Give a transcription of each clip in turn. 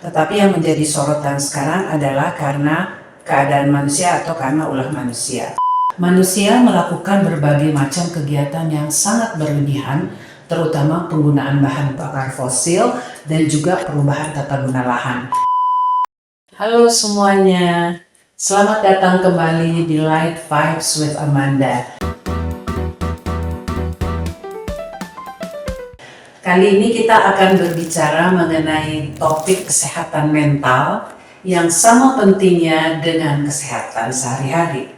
Tetapi yang menjadi sorotan sekarang adalah karena keadaan manusia atau karena ulah manusia. Manusia melakukan berbagai macam kegiatan yang sangat berlebihan, terutama penggunaan bahan bakar fosil dan juga perubahan tata guna lahan. Halo semuanya, selamat datang kembali di Light Vibes with Amanda. Kali ini kita akan berbicara mengenai topik kesehatan mental yang sama pentingnya dengan kesehatan sehari-hari.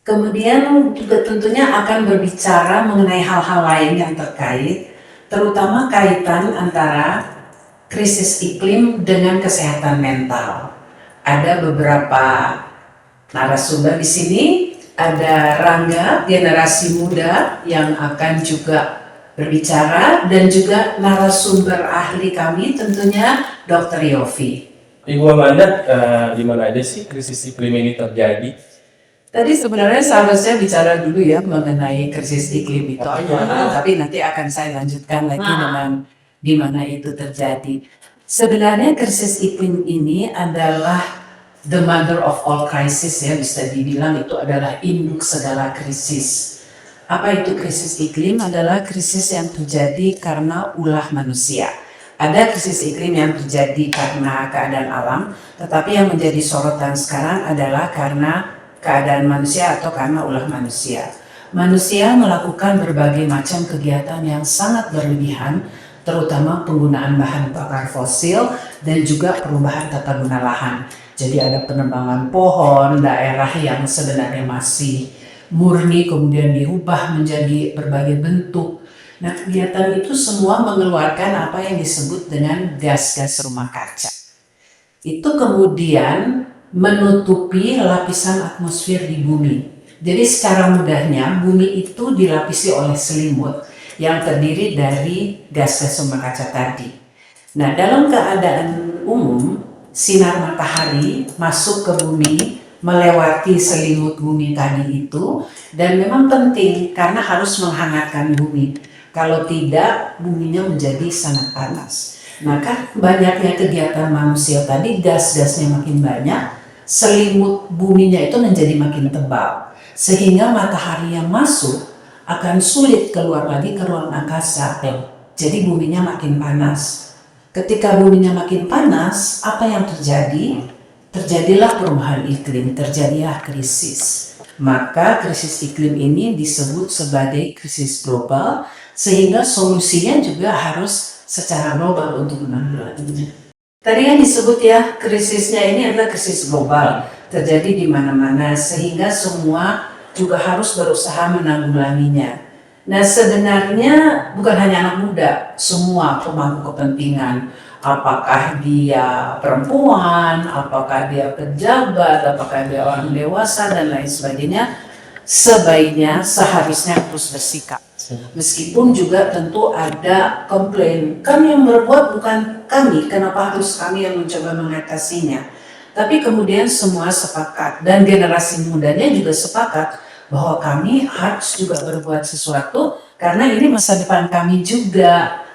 Kemudian juga tentunya akan berbicara mengenai hal-hal lain yang terkait, terutama kaitan antara krisis iklim dengan kesehatan mental. Ada beberapa narasumber di sini, ada Rangga, generasi muda yang akan juga berbicara, dan juga narasumber ahli kami tentunya Dr. Yofi. Ibu Amanda, di mana aja sih krisis iklim ini terjadi? Tadi sebenarnya seharusnya bicara dulu ya mengenai krisis iklim itu apa, tapi nanti akan saya lanjutkan lagi dengan di mana itu terjadi. Sebenarnya krisis iklim ini adalah the mother of all crisis ya, bisa dibilang itu adalah induk segala krisis. Apa itu krisis iklim? Adalah krisis yang terjadi karena ulah manusia. Ada krisis iklim yang terjadi karena keadaan alam, tetapi yang menjadi sorotan sekarang adalah karena keadaan manusia atau karena ulah manusia. Manusia melakukan berbagai macam kegiatan yang sangat berlebihan, terutama penggunaan bahan bakar fosil dan juga perubahan tata guna lahan. Jadi ada penebangan pohon, daerah yang sebenarnya masih murni kemudian diubah menjadi berbagai bentuk. Nah, kegiatan itu semua mengeluarkan apa yang disebut dengan gas-gas rumah kaca. Itu kemudian menutupi lapisan atmosfer di bumi. Jadi secara mudahnya bumi itu dilapisi oleh selimut yang terdiri dari gas-gas rumah kaca tadi. Nah, dalam keadaan umum sinar matahari masuk ke bumi melewati selimut bumi tadi itu, dan memang penting karena harus menghangatkan bumi. Kalau tidak, buminya menjadi sangat panas. Maka banyaknya kegiatan manusia tadi, gas-gasnya makin banyak, selimut buminya itu menjadi makin tebal, sehingga matahari yang masuk akan sulit keluar lagi ke ruang angkasa. Jadi buminya makin panas. Ketika buminya makin panas, apa yang terjadi? Terjadilah perubahan iklim, terjadilah krisis. Maka krisis iklim ini disebut sebagai krisis global, sehingga solusinya juga harus secara global untuk menanggulanginya. Tadi yang disebut ya, krisisnya ini adalah krisis global, terjadi di mana-mana, sehingga semua juga harus berusaha menanggulanginya. Nah, sebenarnya bukan hanya anak muda, semua pemangku kepentingan, apakah dia perempuan, apakah dia pejabat, apakah dia orang dewasa dan lain sebagainya, sebaiknya seharusnya harus bersikap. Meskipun juga tentu ada komplain, kami yang berbuat bukan kami, kenapa harus kami yang mencoba mengatasinya. Tapi kemudian semua sepakat, dan generasi mudanya juga sepakat bahwa kami harus juga berbuat sesuatu karena ini masa depan kami juga.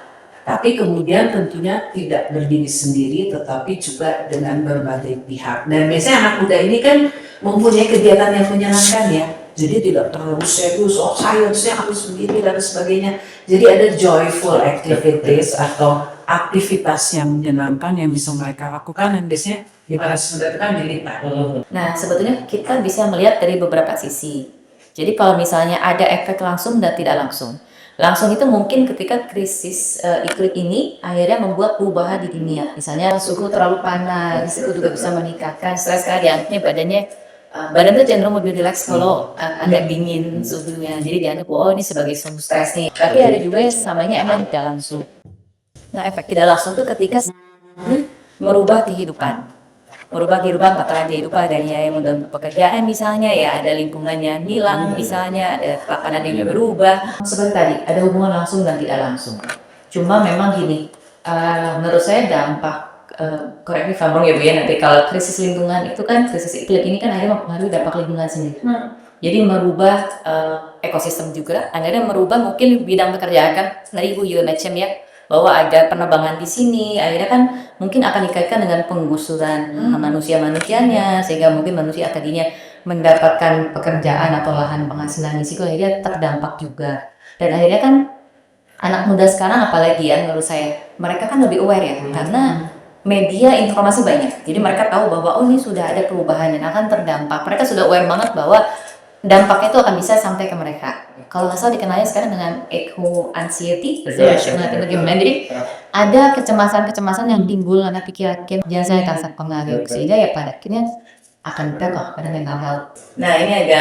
Tapi kemudian tentunya tidak berdiri sendiri, tetapi juga dengan berbagai pihak. Dan biasanya anak muda ini kan mempunyai kegiatan yang menyenangkan ya. Jadi tidak terlalu serius, sainsnya harus begini dan sebagainya. Jadi ada joyful activities atau aktivitas yang menyenangkan yang bisa mereka lakukan, dan biasanya dibalas kan dilipat. Nah, sebetulnya kita bisa melihat dari beberapa sisi. Jadi kalau misalnya ada efek langsung dan tidak langsung. Langsung itu mungkin ketika krisis iklim ini akhirnya membuat perubahan di dunia. Misalnya suhu terlalu panas, itu juga bisa meningkatkan stres karena badan tuh cenderung lebih rileks kalau agak dingin suhunya. Jadi dianggap oh ini sebagai suhu stres nih. Tapi ada juga yang namanya emang tidak langsung. Nah, efek tidak langsung itu ketika merubah kehidupan. Merubah kehidupan, tatanan kehidupan dari dalam pekerjaan misalnya ya, ada lingkungan yang hilang misalnya, ada makanan yang berubah. Seperti tadi, ada hubungan langsung dan tidak langsung. Cuma memang gini, menurut saya dampak correct me if I'm wrong ya Bu ya, nanti kalau krisis lingkungan itu kan, krisis iklim ini kan akhirnya mempengaruhi dampak lingkungan sendiri. Jadi merubah ekosistem juga, akhirnya merubah mungkin bidang pekerjaan kan, tadi Ibu juga mention ya, bahwa ada penerbangan di sini, akhirnya kan mungkin akan dikaitkan dengan penggusuran manusia-manusianya, sehingga mungkin manusia tadinya mendapatkan pekerjaan atau lahan penghasilan di situ akhirnya terdampak juga. Dan akhirnya kan anak muda sekarang apalagi ya menurut saya, mereka kan lebih aware ya, karena media informasi banyak. Jadi mereka tahu bahwa oh ini sudah ada perubahan dan akan terdampak. Mereka sudah aware banget bahwa dampaknya itu akan bisa sampai ke mereka. Kalau nggak salah dikenalnya sekarang dengan eco anxiety, gimana? Jadi ada kecemasan-kecemasan yang timbul karena pikiran jangan saya kasar pengaruh, sehingga ya pada akhirnya akan terkok pada mental health. Nah ini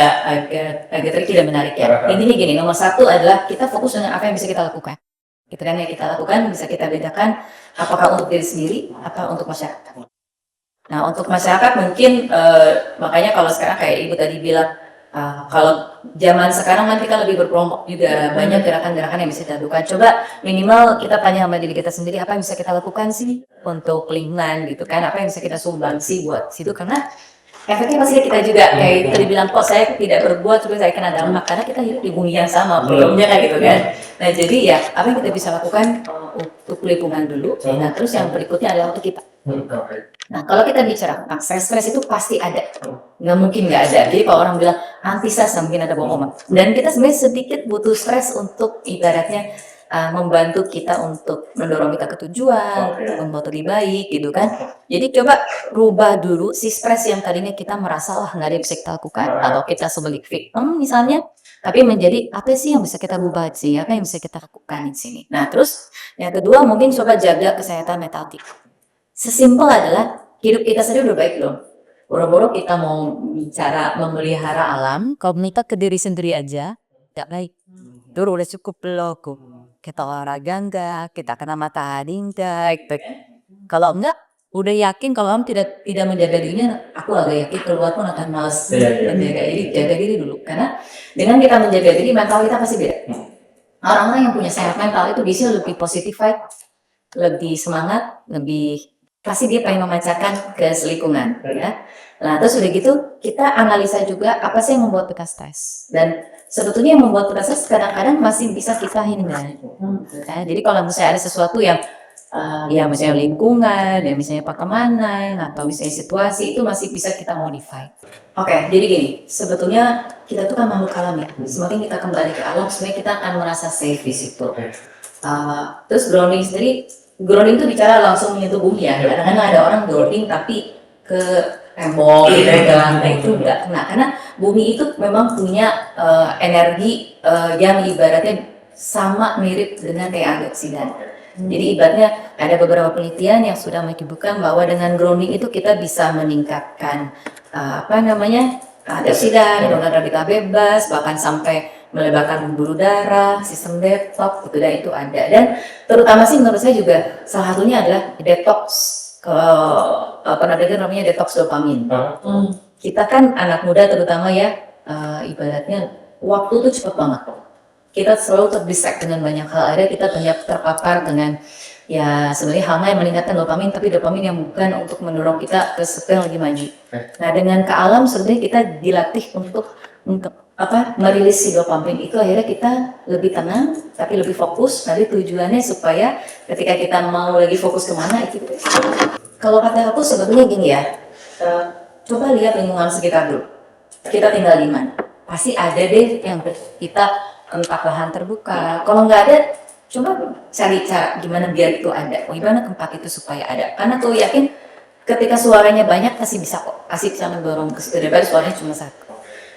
agak tricky dan menarik ya. Intinya gini, nomor satu adalah kita fokus dengan apa yang bisa kita lakukan. Gitu kan, yang kita lakukan bisa kita bedakan apakah untuk diri sendiri, apa untuk masyarakat. Nah untuk masyarakat mungkin makanya kalau sekarang kayak ibu tadi bilang, kalau zaman sekarang kan kita lebih berkelompok juga, banyak gerakan-gerakan yang bisa kita lakukan. Coba minimal kita tanya sama diri kita sendiri, apa yang bisa kita lakukan sih untuk lingkungan gitu kan, apa yang bisa kita sumbang sih buat situ, karena efeknya pasti kita juga kayak tadi bilang kok saya tidak berbuat tapi saya kena dampak karena kita hidup di bumi yang sama problemnya kayak gitu kan. Nah jadi ya apa yang kita bisa lakukan untuk lingkungan dulu. Nah terus yang berikutnya adalah untuk kita. Nah kalau kita bicara tentang stres itu pasti ada, nggak mungkin nggak ada. Jadi kalau orang bilang anti stres mungkin ada bohong. Dan kita sebenarnya sedikit butuh stres untuk ibaratnya membantu kita untuk mendorong kita ke tujuan, membuat lebih baik gitu kan. Jadi coba rubah dulu si stres yang tadinya kita merasa wah nggak ada yang bisa kita lakukan atau kita sebagai victim misalnya, tapi menjadi apa sih yang bisa kita rubah sih, apa yang bisa kita lakukan di sini. Nah terus yang kedua mungkin coba jaga kesehatan mental kita. Sesimpel adalah hidup kita sendiri udah baik belum? Boro-boro kita mau bicara memelihara alam, kalau kita ke diri sendiri aja tidak baik. Dulu udah cukup belum? Kita olahraga enggak, kita kena matahari enggak, gitu. Kalau enggak, udah yakin kalau kamu tidak menjaga dirinya, aku agak yakin keluar pun akan malas menjaga diri, jaga diri dulu. Karena dengan kita menjaga diri, mental kita pasti beda. Orang-orang yang punya sehat mental itu bisa lebih positif, lebih semangat, lebih pasti dia pengen memancarkan ke lingkungan, ya. Nah, terus udah gitu kita analisa juga apa sih yang membuat kita stres. Dan sebetulnya yang membuat kita stres kadang-kadang masih bisa kita hindari. Nah, jadi kalau misalnya ada sesuatu yang ya misalnya lingkungan, ya misalnya pertemanan, atau misalnya situasi itu masih bisa kita modify. Oke, jadi gini, sebetulnya kita tuh kan makhluk alam ya. Semakin kita kembali ke alam, sebenarnya kita akan merasa safe di situ. Terus grounding sendiri, grounding itu bicara langsung menyentuh bumi ya. Kadang-kadang ada orang grounding tapi ke tembok gitu kan, nah itu enggak kena karena bumi itu memang punya energi yang ibaratnya sama mirip dengan kayak antioksidan. Jadi ibaratnya ada beberapa penelitian yang sudah menyebutkan bahwa dengan grounding itu kita bisa meningkatkan antioksidan, radikal kita bebas, bahkan sampai melebarkan pembuluh darah, sistem detox gitu, dan itu ada. Dan terutama sih menurut saya juga salah satunya adalah detox. Pernah dengar namanya detox dopamin. Kita kan anak muda terutama ya, ibaratnya waktu tuh cepat banget. Kita selalu terdistract dengan banyak hal. Ada kita banyak terpapar dengan ya sebenarnya hal yang meningkatkan dopamin, tapi dopamin yang bukan untuk mendorong kita ke sesuatu yang lebih maju. Nah dengan ke alam sebenarnya kita dilatih untuk merilis si dopamin itu, akhirnya kita lebih tenang tapi lebih fokus. Nanti tujuannya supaya ketika kita mau lagi fokus kemana itu. Kalau kata aku sebetulnya gini ya, coba lihat lingkungan sekitar dulu. Kita tinggal di mana? Pasti ada deh yang kita entah lahan terbuka. Kalau nggak ada, coba cari cara gimana biar itu ada. Gimana tempat itu supaya ada. Karena tuh yakin ketika suaranya banyak pasti bisa kok, pasti bisa mendorong ke situ daripada suaranya cuma satu.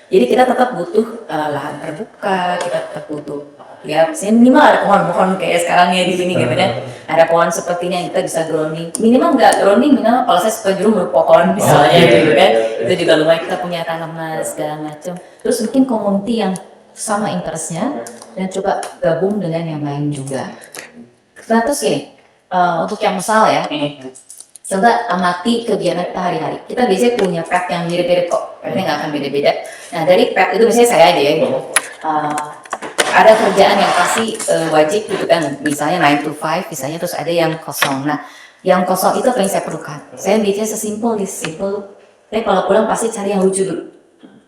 Jadi kita tetap butuh lahan terbuka, kita tetap butuh ya minimal ada pohon-pohon kayak sekarang ya di sini gitu kan. Ada pohon sepertinya yang kita bisa grounding. Minimal nggak grounding, minimal kalau saya suka jeruk pohon misalnya gitu kan. Itu juga lumayan, kita punya tanaman segala macam. Terus mungkin community yang sama interestnya dan coba gabung dengan yang lain juga. Nah terus gini, untuk yang misal ya, coba amati kegiatan kita hari-hari. Kita biasanya punya pack yang mirip-mirip kok, karena nggak akan beda-beda. Nah dari pack itu misalnya saya aja ya, ada kerjaan yang pasti wajib gitu kan, misalnya 9 to 5, misalnya terus ada yang kosong. Nah yang kosong itu apa yang saya perlukan? Saya biasanya sesimpel, tapi kalau pulang pasti cari yang lucu dulu.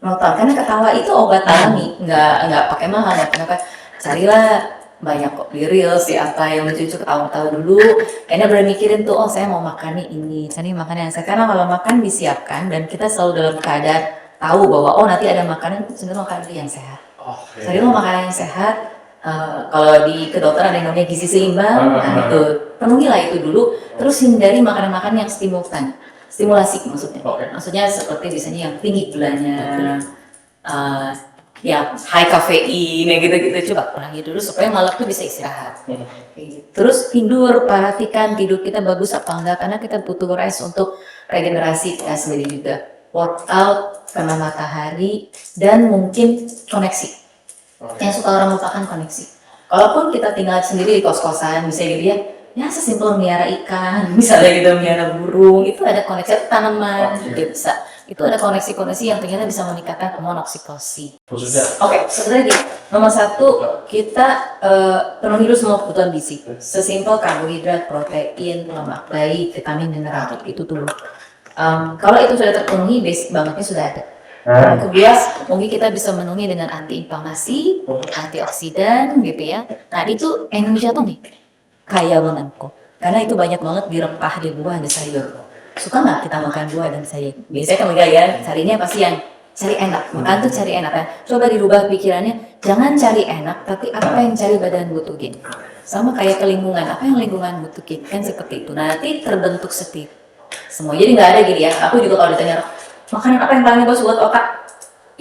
Nonton, karena ketawa itu obat alami, nggak pakai mahal ya. Kenapa? Carilah banyak kok di reels, di apa yang lucu-lucu ketawa-ketawa dulu. Kayaknya berani mikirin tuh, oh saya mau makan nih ini, saya nih makanan yang saya. Karena kalau makan disiapkan dan kita selalu dalam keadaan tahu bahwa oh nanti ada makanan, cenderung makan dulu yang sehat. Jadi mau makanan yang sehat, kalau di kedokteran ada yang namanya gizi seimbang, nah itu penuhilah itu dulu. Terus hindari makanan-makanan yang stimulasi maksudnya. Maksudnya seperti biasanya yang tinggi gulanya, ya high kafein, ya gitu-gitu. Coba kurangi dulu supaya malam tuh bisa istirahat. Terus tidur, perhatikan tidur kita bagus apa enggak, karena kita butuh rest untuk regenerasi kita sendiri juga. Workout, kena matahari, dan mungkin koneksi. Yang suka orang lupakan koneksi. Kalaupun kita tinggal sendiri di kos-kosan, bisa gitu ya sesimpel melihara ikan, misalnya gitu melihara burung, itu ada koneksi tanaman, juga bisa. Itu ada koneksi-koneksi yang ternyata bisa meningkatkan hormon oksitosin. Oke, sebenarnya gini, nomor 1 kita penuhi dulu semua kebutuhan gizi. Sesimpel karbohidrat, protein, lemak baik, vitamin, mineral, itu dulu. Kalau itu sudah terpenuhi, basic bangetnya sudah ada. Kedua, mungkin kita bisa memenuhi dengan antiinflamasi, antioksidan, gitu ya. Nah itu Indonesia tuh nih kaya banget kok, karena itu banyak banget di rempah, di buah, di sayur. Suka nggak kita makan buah dan sayur? Biasanya kan enggak ya, carinya pasti yang cari enak. Makan tuh cari enak ya. Coba dirubah pikirannya, jangan cari enak, tapi apa yang cari badan butuhin. Sama kayak ke lingkungan, apa yang lingkungan butuhin, kan seperti itu. Nah, nanti terbentuk seperti semua. Jadi nggak ada gini ya. Aku juga kalau ditanya makanan apa yang paling bagus buat otak?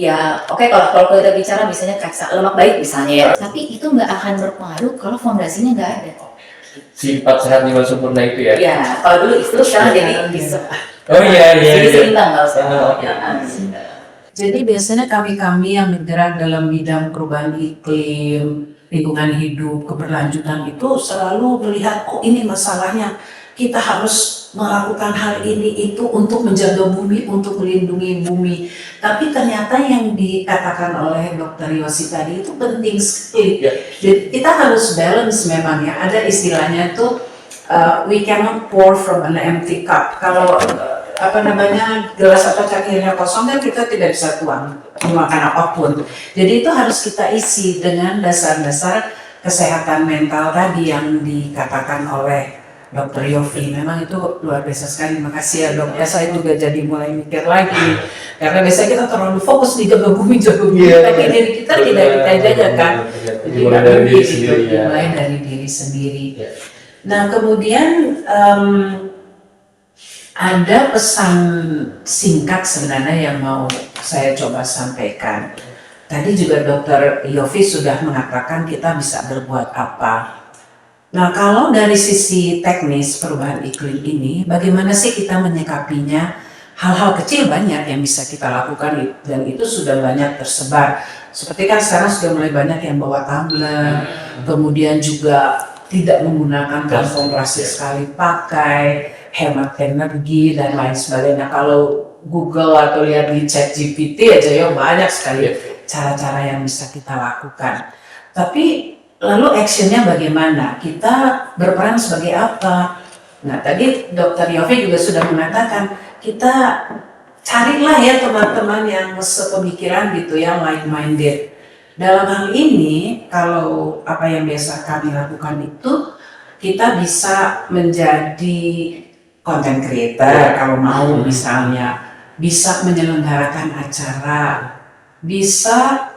Ya, oke, kalau kita bicara misalnya kayak lemak baik misalnya ya. Tapi itu nggak akan berpengaruh kalau fondasinya nggak ada. Sifat sehat jiwa sempurna itu ya? Ya, kalau dulu itu sekarang jadi bisa. Oh iya. Jadi seimbang nggak usah. Jadi biasanya kami yang bergerak dalam bidang perubahan iklim, lingkungan hidup, keberlanjutan itu selalu melihat, oh ini masalahnya, kita harus melakukan hal ini itu untuk menjaga bumi, untuk melindungi bumi. Tapi ternyata yang dikatakan oleh Dr. Yosi tadi itu penting sekali. Jadi kita harus balance memang ya. Ada istilahnya tuh we cannot pour from an empty cup. Kalau gelas atau cangkirnya kosong kan kita tidak bisa tuang makan apapun. Jadi itu harus kita isi dengan dasar-dasar kesehatan mental tadi yang dikatakan oleh Dr. Yofi. Memang itu luar biasa sekali. Makasih ya dok. Ya saya juga jadi mulai mikir lagi. Karena biasanya kita terlalu fokus di jaga bumi, tapi diri kita tidak dijaga kan. Jadi mulai dari diri sendiri. Nah kemudian ada pesan singkat sebenarnya yang mau saya coba sampaikan. Tadi juga Dr. Yofi sudah mengatakan kita bisa berbuat apa. Nah kalau dari sisi teknis perubahan iklim ini, bagaimana sih kita menyikapinya? Hal-hal kecil banyak yang bisa kita lakukan dan itu sudah banyak tersebar. Seperti kan sekarang sudah mulai banyak yang bawa tumbler, kemudian juga tidak menggunakan kantong plastik sekali pakai, hemat energi dan lain sebagainya. Kalau Google atau lihat di ChatGPT aja ya banyak sekali cara-cara yang bisa kita lakukan. Tapi lalu actionnya bagaimana? Kita berperan sebagai apa? Nah tadi Dr. Yofi juga sudah mengatakan kita carilah ya teman-teman yang sepemikiran gitu yang like-minded. Dalam hal ini kalau apa yang biasa kami lakukan itu kita bisa menjadi content creator kalau mau misalnya, bisa menyelenggarakan acara, bisa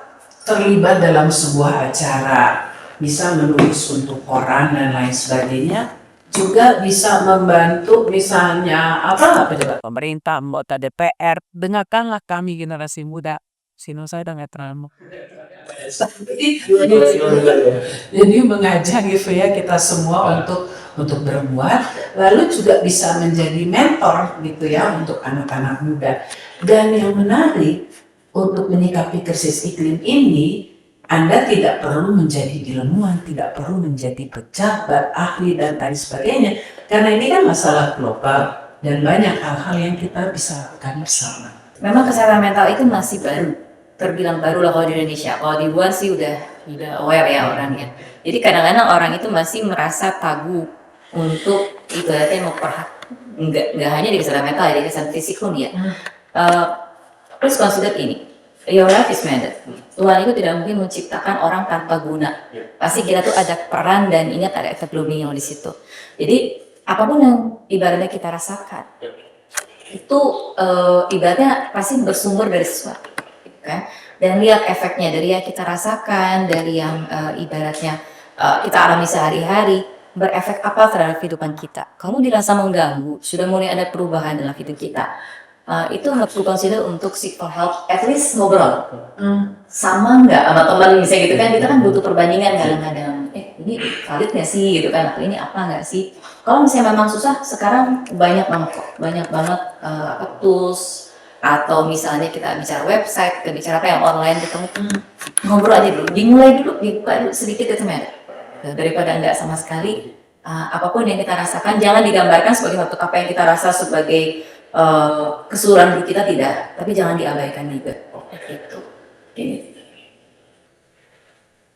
terlibat dalam sebuah acara, bisa menulis untuk koran dan lain sebagainya, juga bisa membantu misalnya apa coba pemerintah, anggota DPR, dengarkanlah kami generasi muda. Sino saya udah netral. Jadi mengajak gitu ya kita semua untuk berbuat, lalu juga bisa menjadi mentor gitu ya untuk anak-anak muda. Dan yang menarik untuk menyikapi krisis iklim ini, Anda tidak perlu menjadi ilmuwan, tidak perlu menjadi pejabat, ahli dan lain sebagainya. Karena ini kan masalah global dan banyak hal-hal yang kita bisa lakukan bersama. Memang kesehatan mental itu masih baru, terbilang baru lah kalau di Indonesia. Kalau di luar sih udah aware ya orangnya. Jadi kadang-kadang orang itu masih merasa tabu untuk ibaratnya nggak hanya di kesehatan mental, di kesehatan fisik pun ya. Please consider ini, your life is matter. Tuhan itu tidak mungkin menciptakan orang tanpa guna. Pasti kita tuh ada peran, dan ingat ada efek domino di situ. Jadi apapun yang ibaratnya kita rasakan itu ibaratnya pasti bersumber dari sesuatu, kan? Dan lihat efeknya dari yang kita rasakan, dari yang ibaratnya kita alami sehari-hari, berefek apa terhadap kehidupan kita. Kalau dirasa mengganggu, sudah mulai ada perubahan dalam hidup kita, itu harus consider untuk seek for help, at least ngobrol. Sama nggak sama teman misalnya gitu kan, kita kan butuh perbandingan kadang-kadang, ini valid nggak sih gitu kan, atau ini apa nggak sih. Kalau misalnya memang susah, sekarang banyak banget tools, atau misalnya kita bicara website, kita bicara apa yang online, ketemu ngobrol aja dulu, dimulai dulu, dibuka dulu sedikit itu ada. Daripada nggak sama sekali. Apapun yang kita rasakan jangan digambarkan sebagai apa yang kita rasa sebagai keseluruhan hidup kita, tidak, tapi jangan diabaikan juga. Gitu.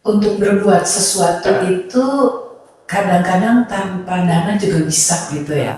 Untuk berbuat sesuatu itu kadang-kadang tanpa dana juga bisa gitu ya.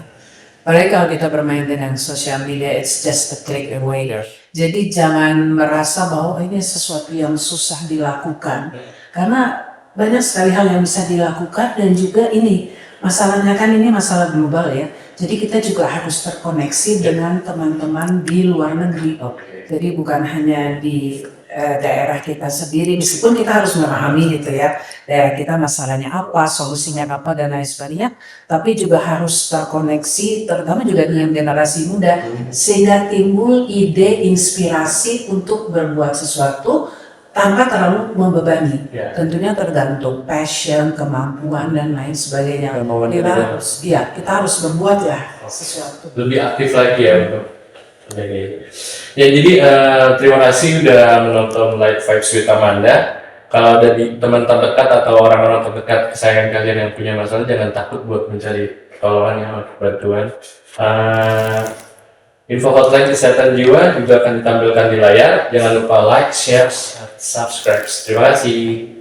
Apalagi kalau kita bermain dengan sosial media, it's just a click away. Jadi jangan merasa bahwa ini sesuatu yang susah dilakukan. Karena banyak sekali hal yang bisa dilakukan, dan juga ini masalahnya kan ini masalah global ya. Jadi kita juga harus terkoneksi dengan teman-teman di luar negeri. Jadi bukan hanya di daerah kita sendiri, meskipun kita harus memahami gitu ya, daerah kita masalahnya apa, solusinya apa, dan lain sebagainya, tapi juga harus terkoneksi, terutama juga dengan generasi muda, sehingga timbul ide, inspirasi untuk berbuat sesuatu tanpa terlalu membebani. Tentunya tergantung passion, kemampuan, dan lain sebagainya. Kita harus berbuat lah sesuatu. Lebih aktif lagi ya untuk ya. Jadi terima kasih udah menonton Light Vibes with Amanda. Kalau ada di teman terdekat atau orang-orang terdekat kesayangan kalian yang punya masalah, jangan takut buat mencari pertolongan atau bantuan. Info hotline kesehatan jiwa juga akan ditampilkan di layar. Jangan lupa like, share, subscribe. Terima kasih.